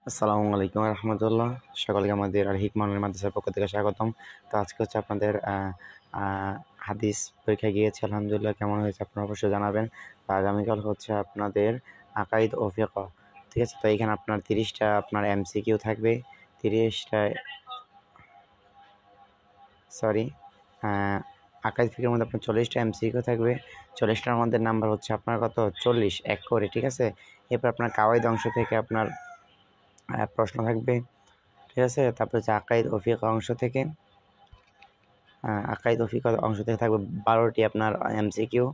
আসসালামু আলাইকুম রহমতুল্লাহ। সকলকে আমাদের আল হিকমানুল মাদ্রাসার পক্ষ থেকে স্বাগতম। তো আজকে হচ্ছে আপনাদের হাদিস পরীক্ষা গিয়েছে, আলহামদুলিল্লাহ। কেমন হয়েছে আপনারা অবশ্যই জানাবেন। আগামীকাল হচ্ছে আপনাদের আকাইদ ও ফিকহ, ঠিক আছে? তো এখানে আপনার 30টা আপনার এমসিকিউ থাকবে, 30টা সরি আকাইদ ফিকের মধ্যে আপনার 40টা এমসিকিউ থাকবে। 40টার মধ্যে নাম্বার হচ্ছে আপনার কত? 40 এক করে, ঠিক আছে? এরপর আপনার কাওয়াইদ অংশ থেকে আপনার প্রশ্ন থাকবে, ঠিক আছে? তারপর হচ্ছে আকাইদ ও ফিকহ অংশ থেকে থাকবে 12টি আপনার এমসিকিউ।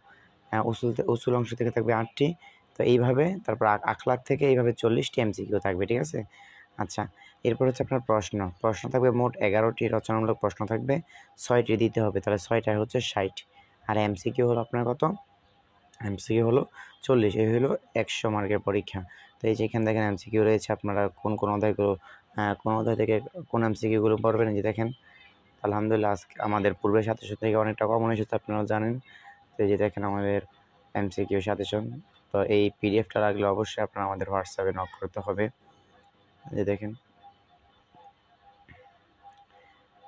উসুল অংশ থেকে থাকবে 8টি। তো এইভাবে তারপর আখলাক থেকে এইভাবে 40টি এমসিকিউ থাকবে, ঠিক আছে? আচ্ছা, এরপর হচ্ছে আপনার প্রশ্ন থাকবে মোট 11টি রচনামূলক প্রশ্ন থাকবে, 6টি দিতে হবে, তাহলে 6টা হচ্ছে 60। আর এমসিকিউ হলো আপনার কত? এমসিকিউ হলো 40। এই হলো 100 মার্কের পরীক্ষা। তো এই যে এখানে দেখেন এমসিকিউ রয়েছে, আপনারা কোন অধ্যায়গুলো কোন অধ্যায় থেকে কোন এমসিকিউগুলো পড়বেন, যে দেখেন। আলহামদুলিল্লাহ আজকে আমাদের পূর্বের সাজেশন থেকে অনেকটা কমন এসেছে, আপনারা জানেন। তো এই যে দেখেন আমাদের এমসিকিউ সাজেশন। তো এই পিডিএফটা লাগলে অবশ্যই আপনারা আমাদের হোয়াটসঅ্যাপে নক করতে হবে। যে দেখেন,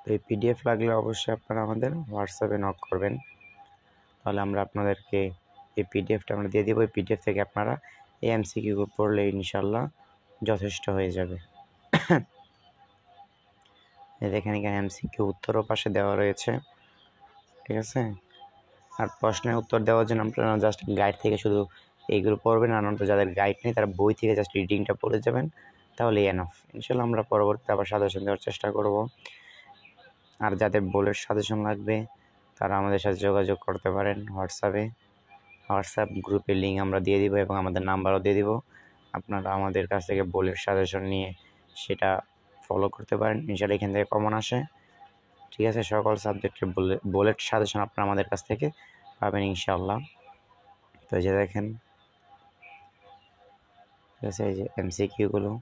তো এই পিডিএফ লাগলে অবশ্যই আপনারা আমাদের হোয়াটসঅ্যাপে নক করবেন, তাহলে আমরা আপনাদেরকে এই পিডিএফটা আমরা দিয়ে দেবো। এই পিডিএফ থেকে আপনারা এই এমসিকিউ পড়লে ইনশাল্লাহ যথেষ্ট হয়ে যাবে। দেখেন এখানে এমসিকিউ উত্তরও পাশে দেওয়া রয়েছে, ঠিক আছে? আর প্রশ্নের উত্তর দেওয়ার জন্য আপনারা জাস্ট গাইড থেকে শুধু এইগুলো পড়বেন, আর নয়তো যাদের গাইড নেই তারা বই থেকে জাস্ট রিডিংটা পড়ে যাবেন, তাহলে এনাফ। ইনশাল্লাহ আমরা পরবর্তীতে আবার সাজেশন দেওয়ার চেষ্টা করব। আর যাদের বোর্ডের সাজেশন লাগবে তারা আমাদের সাথে যোগাযোগ করতে পারেন হোয়াটসঅ্যাপ গ্রুপের লিঙ্ক আমরা দিয়ে দিব এবং আমাদের নাম্বারও দিয়ে দিব। আপনারা আমাদের কাছ থেকে বোর্ডের সাজেশন নিয়ে সেটা ফলো করতে পারেন, ইনশাল্লাহ এখান থেকে কমন আসে, ঠিক আছে? সকল সাবজেক্টের বুলেট সাজেশন আপনারা আমাদের কাছ থেকে পাবেন ইনশাআল্লাহ। তো এই যে দেখেন, ঠিক আছে, এই যে এমসিকিউগুলো।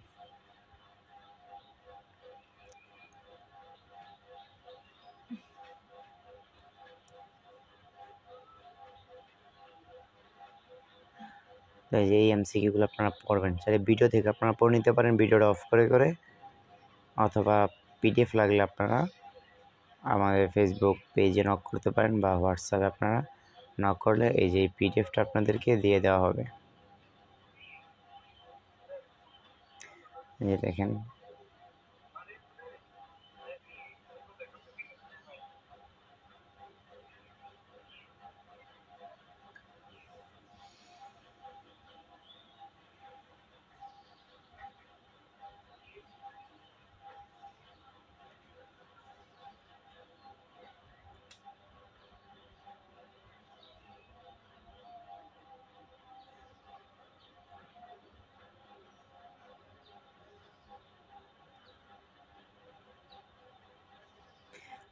তো এই যে এই এমসিকিউগুলো আপনারা পড়বেন, চাইলে ভিডিও থেকে আপনারা পড়ে নিতে পারেন, ভিডিওটা অফ করে, অথবা পিডিএফ লাগলে আপনারা আমাদের ফেসবুক পেজে নক করতে পারেন বা হোয়াটসঅ্যাপে আপনারা নক করলে এই যে পিডিএফটা আপনাদেরকে দিয়ে দেওয়া হবে। এই যে দেখেন,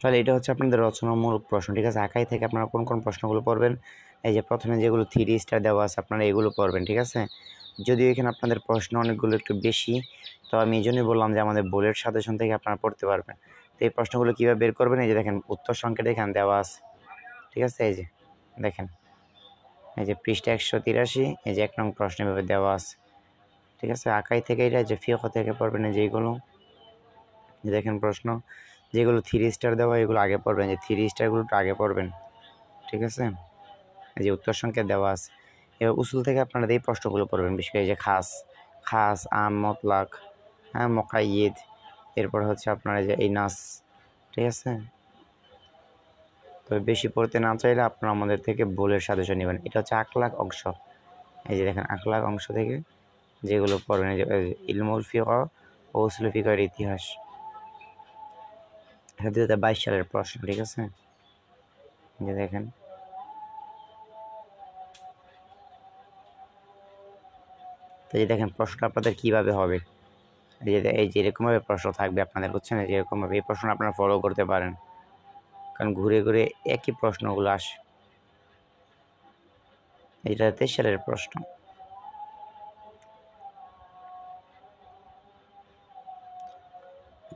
তাহলে এটা হচ্ছে আপনাদের রচনামূলক প্রশ্ন, ঠিক আছে? আঁকাই থেকে আপনারা কোন প্রশ্নগুলো পড়বেন, এই যে প্রথমে যেগুলো 3 স্টার দেওয়া আছে আপনারা এগুলো পড়বেন, ঠিক আছে? যদিও এখানে আপনাদের প্রশ্ন অনেকগুলো একটু বেশি, তো আমি এই জন্যই বললাম যে আমাদের বোর্ডের সাজেশন থেকে আপনারা পড়তে পারবেন। তো এই প্রশ্নগুলো কীভাবে বের করবেন, এই যে দেখেন উত্তর সংখ্যাটা এখানে দেওয়া আছে, ঠিক আছে? এই যে দেখেন, এই যে পৃষ্ঠা 183, এই যে 1 নং প্রশ্ন এভাবে দেওয়া আছে, ঠিক আছে? আঁকাই থেকে এটা যে ফিকহ থেকে পড়বেন, এই যেগুলো দেখেন প্রশ্ন যেগুলো 3 স্টার দেওয়া এগুলো আগে পড়বেন, যে 3 স্টারগুলো একটু আগে পড়বেন, ঠিক আছে? এই যে উত্তর সংখ্যা দেওয়া আছে। এবার উসুল থেকে আপনারা এই প্রশ্নগুলো পড়বেন, বিশেষ করে এই যে খাস আম মতলাক, হ্যাঁ, মোকাইয়িদ, এরপর হচ্ছে আপনারা যে এই নাস, ঠিক আছে? তবে বেশি পড়তে না চাইলে আপনারা আমাদের থেকে বোর্ডের সাজেশন নেবেন। এটা হচ্ছে আখলাক অংশ। এই যে দেখেন আখলাক অংশ থেকে যেগুলো পড়বেন, এই যে ইলমুল ফিকহ ও উসুল ফিকহের ইতিহাস, 2022 সালের প্রশ্ন, ঠিক আছে? যে দেখেন, তো এই দেখেন প্রশ্নটা আপনাদের কীভাবে হবে, এই যে এরকমভাবে প্রশ্ন থাকবে আপনাদের, বুঝছেন? এই যে এরকমভাবে এই প্রশ্ন আপনারা ফলো করতে পারেন, কারণ ঘুরে একই প্রশ্নগুলো আসে। এটা 23 সালের প্রশ্ন।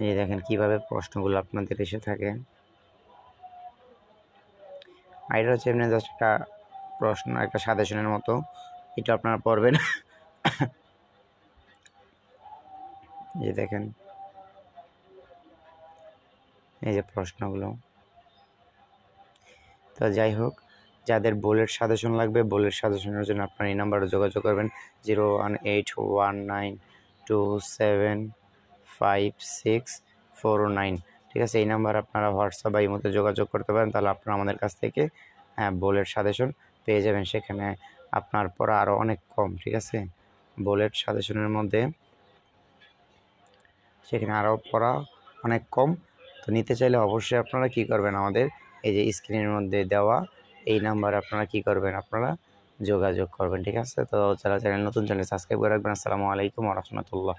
এই দেখেন কীভাবে প্রশ্নগুলো আপনাদের এসে থাকে। আর এটা হচ্ছে এমনি জাস্ট একটা প্রশ্ন, একটা সাজেশনের মতো, এটা আপনারা পড়বেন। এই দেখেন এই যে প্রশ্নগুলো। তো যাই হোক, যাদের বুলেট সাজেশন লাগবে, বুলেট সাজেশনের জন্য আপনারা এই নাম্বারে যোগাযোগ করবেন 01819275649। ঠিক আছে, এই নাম্বার আপনারা হোয়াটসঅ্যাপ বা ইমোতে যোগাযোগ করতে পারেন, তাহলে আপনারা আমাদের কাছ থেকে বুলেট সাজেশন পেয়ে যাবেন। সেখানে আপনার পড়া আরও অনেক কম। ঠিক আছে, বুলেট সাজেশনের মধ্যে সেখানে আরও পড়া অনেক কম। তো নিতে চাইলে অবশ্যই আপনারা কী করবেন, আমাদের এই যে স্ক্রিনের মধ্যে দেওয়া এই নাম্বারে আপনারা কী করবেন, আপনারা যোগাযোগ করবেন। ঠিক আছে, তো যারা চ্যানেল নতুন চ্যানেল সাবস্ক্রাইব করে রাখবেন। আসসালামু আলাইকুম ওয়া রাহমাতুল্লাহ।